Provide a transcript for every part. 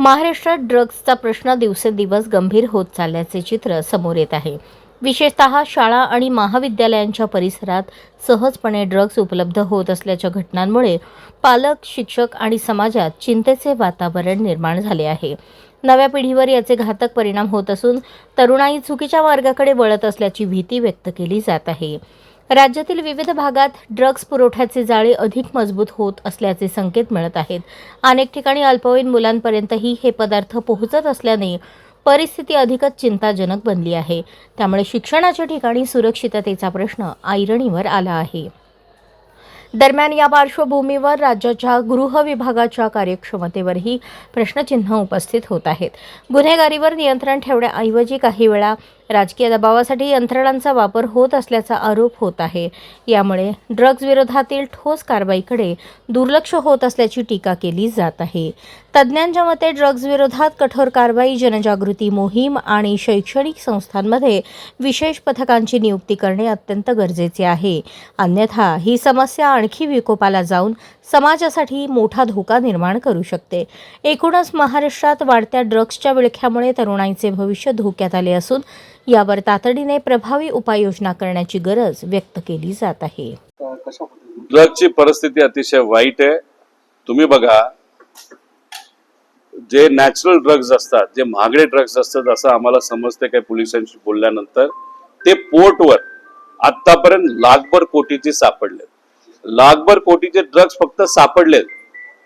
महाराष्ट्रात ड्रग्सचा प्रश्न दिवसेंदिवस गंभीर होत चालल्याचे चित्र समोर येत आहे। विशेषतः शाळा आणि महाविद्यालयांच्या परिसरात सहजपणे ड्रग्स उपलब्ध होत असल्याच्या घटनांमुळे पालक, शिक्षक आणि समाजात चिंतेचे वातावरण निर्माण झाले आहे। नव्या पिढीवर याचे घातक परिणाम होत असून तरुणाई चुकीच्या मार्गाकडे वळत असल्याची भीती व्यक्त केली जात आहे। राज्यातील विविध भागात ड्रग्स पुरवठ्याचे जाळे अधिक मजबूत होत असल्याचे संकेत मिळत आहेत। अनेक ठिकाणी अल्पवयीन मुलांपर्यंतही हे पदार्थ पोहोचत असल्याने परिस्थिती अधिकच चिंताजनक बनली आहे। त्यामुळे शिक्षणाच्या ठिकाणी सुरक्षिततेचा प्रश्न ऐरणीवर आला आहे। दरम्यान या पार्श्वभूमीवर राज्याच्या गृह विभागाच्या कार्यक्षमतेवरही प्रश्नचिन्ह उपस्थित होत आहेत। गुन्हेगारीवर नियंत्रण ठेवण्याऐवजी काही वेळा राजकीय दबावासाठी यंत्रणांचा वापर होत असल्याचा आरोप होत आहे। यामुळे ड्रग्ज विरोधातील ठोस कारवाईकडे दुर्लक्ष होत असल्याची टीका केली जात आहे। तज्ज्ञांच्या मते ड्रग्ज विरोधात कठोर कारवाई, जनजागृती मोहीम आणि शैक्षणिक संस्थांमध्ये विशेष पथकांची नियुक्ती करणे अत्यंत गरजेचे आहे। अन्यथा ही समस्या आणखी विकोपाला जाऊन समाजासाठी मोठा धोका निर्माण करू शकते। एकूणच महाराष्ट्रात वाढत्या ड्रग्सच्या विळख्यामुळे तरुणाईचे भविष्य धोक्यात आले असून यावर तातडीने प्रभावी उपाययोजना करण्याची गरज व्यक्त केली जात आहे। ड्रग्सची परिस्थिती अतिशय वाईट आहे। तुम्ही बघा, जे नॅचरल ड्रग्ज असतात, जे महागडे ड्रग्ज असतात, असं आम्हाला समजते काही पोलिसांशी बोलल्यानंतर, ते पोर्टवर आतापर्यंत लाखभर कोटीचे सापडले। लाखभर कोटीचे ड्रग्ज फक्त सापडलेत,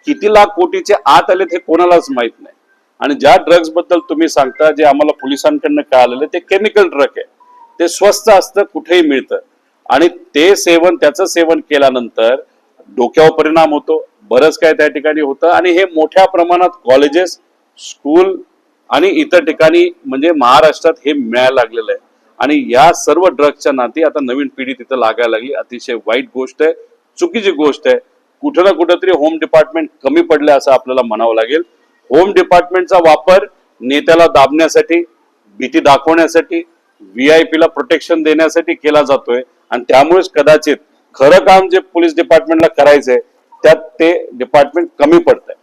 किती लाख कोटीचे आत आलेत हे कोणालाच माहित नाही। आणि ज्या ड्रग्ज बद्दल तुम्ही सांगता, जे आम्हाला पोलिसांकडनं कळालेलं, ते केमिकल ड्रग आहे। ते स्वस्त असतं, कुठेही मिळतं, आणि ते सेवन, त्याचं सेवन केल्यानंतर डोक्यावर परिणाम होतो, बरंच काय त्या ठिकाणी होतं। आणि हे मोठ्या प्रमाणात कॉलेजेस, स्कूल आणि इतर ठिकाणी म्हणजे महाराष्ट्रात हे मिळायला लागलेलं आहे। आणि या सर्व ड्रग्सच्या नाती आता नवीन पिढी तिथं लागायला लागली। अतिशय वाईट गोष्ट आहे, चुकीची गोष्ट आहे। कुठं ना कुठंतरी होम डिपार्टमेंट कमी पडले असं आपल्याला म्हणावं लागेल। होम डिपार्टमेंटचा वापर नेत्याला दाबण्यासाठी, भीती दाखवण्यासाठी, VIP ला प्रोटेक्शन देण्यासाठी केला जातोय। आणि त्यामुळेच कदाचित खरं काम जे पोलीस डिपार्टमेंटला करायचंय त्यात ते डिपार्टमेंट कमी पडतंय।